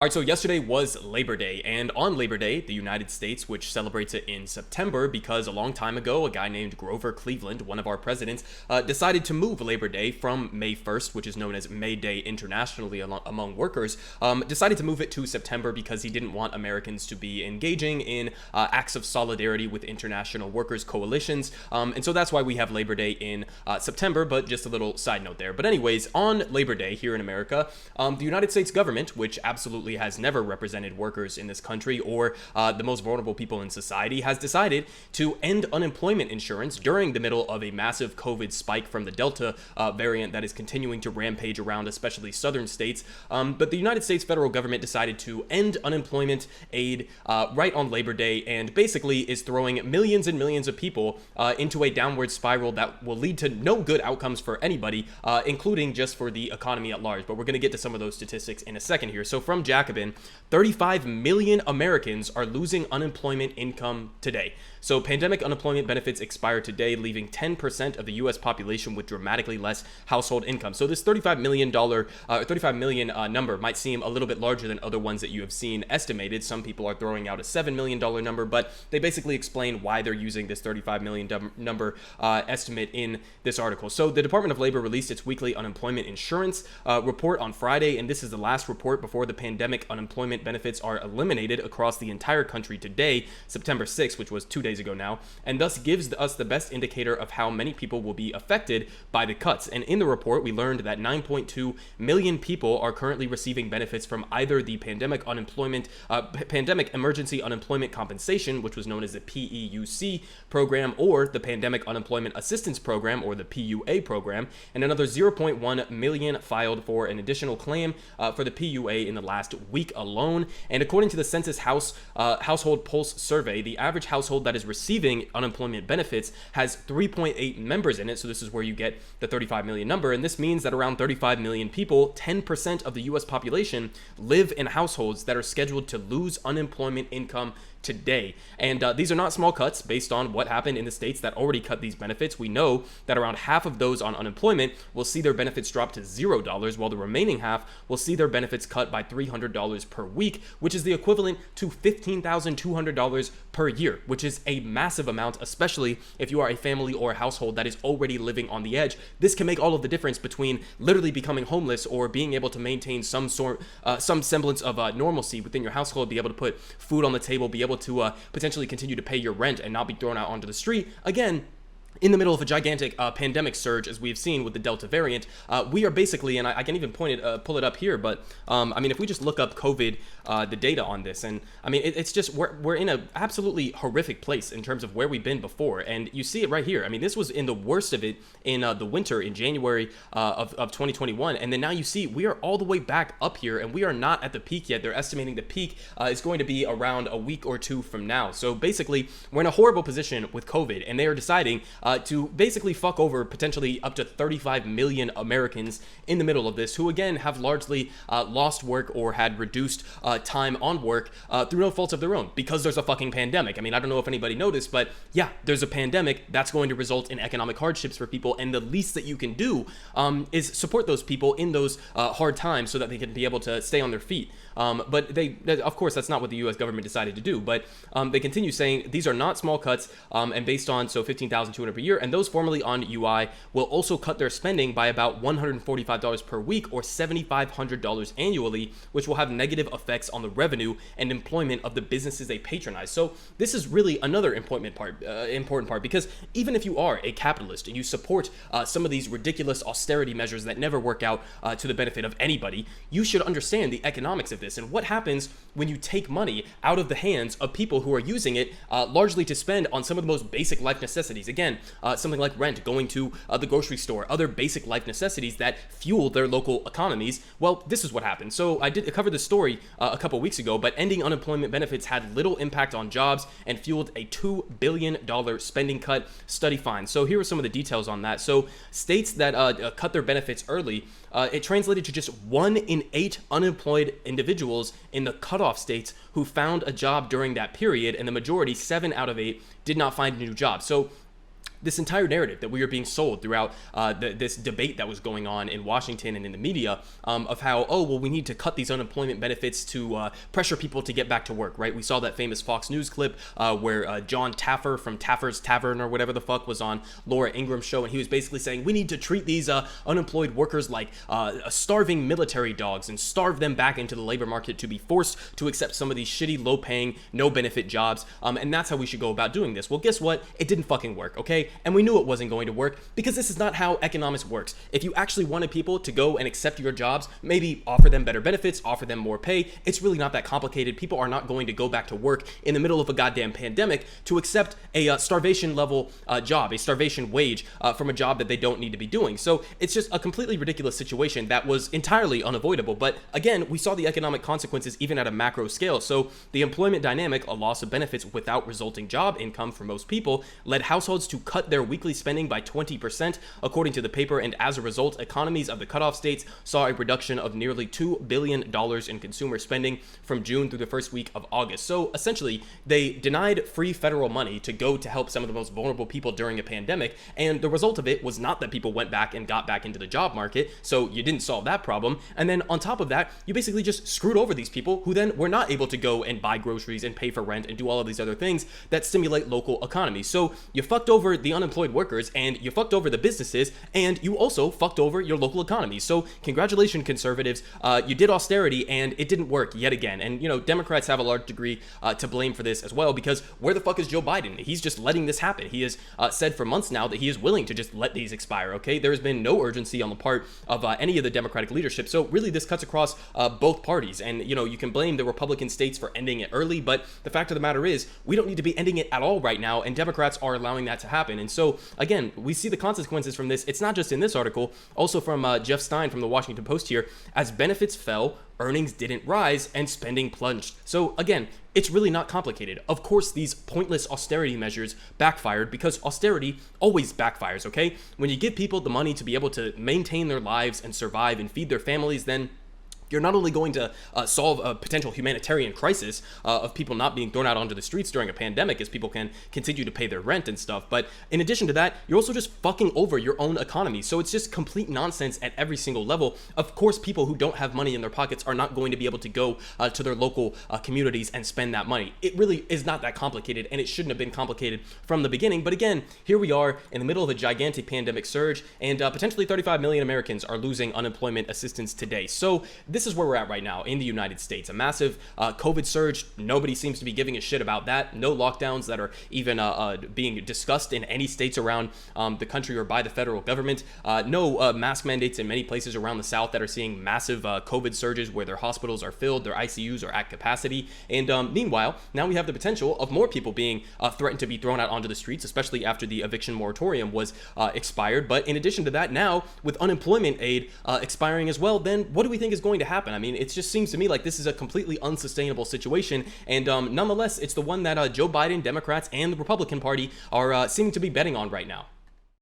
All right, so yesterday was Labor Day, and on Labor Day, the United States, which celebrates it in September, because a long time ago, a guy named Grover Cleveland, one of our presidents, decided to move Labor Day from May 1st, which is known as May Day internationally among workers, decided to move it to September because he didn't want Americans to be engaging in acts of solidarity with international workers' coalitions, and so that's why we have Labor Day in September, but just a little side note there. But anyways, on Labor Day here in America, the United States government, which absolutely has never represented workers in this country or the most vulnerable people in society, has decided to end unemployment insurance during the middle of a massive COVID spike from the Delta variant that is continuing to rampage around, especially southern states. But the United States federal government decided to end unemployment aid right on Labor Day, and basically is throwing millions and millions of people into a downward spiral that will lead to no good outcomes for anybody, including just for the economy at large. But we're going to get to some of those statistics in a second here. So from Jacobin, 35 million Americans are losing unemployment income today. So pandemic unemployment benefits expire today, leaving 10% of the U.S. population with dramatically less household income. So this $35 million number might seem a little bit larger than other ones that you have seen estimated. Some people are throwing out a $7 million number, but they basically explain why they're using this $35 million number estimate in this article. So the Department of Labor released its weekly unemployment insurance report on Friday, and this is the last report before the pandemic unemployment benefits are eliminated across the entire country today, September 6th, which was 2 days ago now, and thus gives us the best indicator of how many people will be affected by the cuts. And in the report, we learned that 9.2 million people are currently receiving benefits from either the pandemic emergency unemployment compensation, which was known as the PEUC program, or the pandemic unemployment assistance program, or the PUA program, and another 0.1 million filed for an additional claim for the PUA in the last week alone. And according to the Census Household Pulse survey, the average household that is receiving unemployment benefits has 3.8 members in it. So this is where you get the 35 million number. And this means that around 35 million people, 10% of the US population, live in households that are scheduled to lose unemployment income today. And these are not small cuts based on what happened in the states that already cut these benefits. We know that around half of those on unemployment will see their benefits drop to $0, while the remaining half will see their benefits cut by $300 per week, which is the equivalent to $15,200 per year, which is a massive amount, especially if you are a family or a household that is already living on the edge. This can make all of the difference between literally becoming homeless or being able to maintain some semblance of normalcy within your household, be able to put food on the table, be able to potentially continue to pay your rent and not be thrown out onto the street. Again, in the middle of a gigantic pandemic surge, as we've seen with the Delta variant, we are basically, and I can even pull it up here, but I mean, if we just look up COVID, the data on this, and I mean, it's just, we're in a absolutely horrific place in terms of where we've been before, and you see it right here. I mean, this was in the worst of it in the winter in January of 2021, and then now you see we are all the way back up here, and we are not at the peak yet. They're estimating the peak is going to be around a week or two from now. So basically, we're in a horrible position with COVID, and they are deciding to basically fuck over potentially up to 35 million Americans in the middle of this, who again have largely lost work or had reduced time on work through no fault of their own, because there's a fucking pandemic. I mean, I don't know if anybody noticed, but yeah, there's a pandemic that's going to result in economic hardships for people, and the least that you can do is support those people in those hard times so that they can be able to stay on their feet. But of course, that's not what the U.S. government decided to do, but they continue saying these are not small cuts, and based on, so $15,200 per year, and those formerly on UI will also cut their spending by about $145 per week, or $7,500 annually, which will have negative effects on the revenue and employment of the businesses they patronize. So this is really another important part, because even if you are a capitalist and you support some of these ridiculous austerity measures that never work out to the benefit of anybody, you should understand the economics of this and what happens when you take money out of the hands of people who are using it largely to spend on some of the most basic life necessities. Again, something like rent, going to the grocery store, other basic life necessities that fuel their local economies. Well, this is what happened. So I covered this story a couple weeks ago, but ending unemployment benefits had little impact on jobs and fueled a $2 billion spending cut, study finds. So here are some of the details on that. So states that cut their benefits early, it translated to just 1 in 8 unemployed individuals in the cutoff states who found a job during that period, and the majority, 7 out of 8, did not find a new job. So this entire narrative that we were being sold throughout this debate that was going on in Washington and in the media of how, oh, well, we need to cut these unemployment benefits to pressure people to get back to work, right? We saw that famous Fox News clip where John Taffer from Taffer's Tavern or whatever the fuck was on Laura Ingram's show, and he was basically saying we need to treat these unemployed workers like starving military dogs and starve them back into the labor market to be forced to accept some of these shitty, low-paying, no-benefit jobs, and that's how we should go about doing this. Well, guess what? It didn't fucking work, okay? And we knew it wasn't going to work because this is not how economics works. If you actually wanted people to go and accept your jobs, maybe offer them better benefits, offer them more pay, it's really not that complicated. People are not going to go back to work in the middle of a goddamn pandemic to accept a starvation level job, a starvation wage from a job that they don't need to be doing. So it's just a completely ridiculous situation that was entirely unavoidable. But again, we saw the economic consequences even at a macro scale. So the employment dynamic, a loss of benefits without resulting job income for most people, led households to cut their weekly spending by 20%, according to the paper, and as a result, economies of the cutoff states saw a reduction of nearly $2 billion in consumer spending from June through the first week of August. So essentially, they denied free federal money to go to help some of the most vulnerable people during a pandemic, and the result of it was not that people went back and got back into the job market, so you didn't solve that problem, and then on top of that, you basically just screwed over these people who then were not able to go and buy groceries and pay for rent and do all of these other things that stimulate local economies. So you fucked over the unemployed workers, and you fucked over the businesses, and you also fucked over your local economy. So congratulations, conservatives. You did austerity, and it didn't work yet again. And, you know, Democrats have a large degree to blame for this as well, because where the fuck is Joe Biden? He's just letting this happen. He has said for months now that he is willing to just let these expire, okay? There has been no urgency on the part of any of the Democratic leadership. So really, this cuts across both parties. And, you know, you can blame the Republican states for ending it early, but the fact of the matter is, we don't need to be ending it at all right now, and Democrats are allowing that to happen. And so, again, we see the consequences from this. It's not just in this article, also from Jeff Stein from the Washington Post here. As benefits fell, earnings didn't rise, and spending plunged. So again, it's really not complicated. Of course, these pointless austerity measures backfired because austerity always backfires, okay? When you give people the money to be able to maintain their lives and survive and feed their families, then you're not only going to solve a potential humanitarian crisis of people not being thrown out onto the streets during a pandemic as people can continue to pay their rent and stuff, but in addition to that, you're also just fucking over your own economy. So it's just complete nonsense at every single level. Of course, people who don't have money in their pockets are not going to be able to go to their local communities and spend that money. It really is not that complicated, and it shouldn't have been complicated from the beginning. But again, here we are in the middle of a gigantic pandemic surge, and potentially 35 million Americans are losing unemployment assistance today. So this is where we're at right now in the United States. A massive COVID surge. Nobody seems to be giving a shit about that. No lockdowns that are even being discussed in any states around the country or by the federal government. No mask mandates in many places around the South that are seeing massive COVID surges where their hospitals are filled, their ICUs are at capacity. And meanwhile, now we have the potential of more people being threatened to be thrown out onto the streets, especially after the eviction moratorium was expired. But in addition to that, now with unemployment aid expiring as well, then what do we think is going to happen? I mean, it just seems to me like this is a completely unsustainable situation, and nonetheless, it's the one that Joe Biden, Democrats, and the Republican Party are seeming to be betting on right now.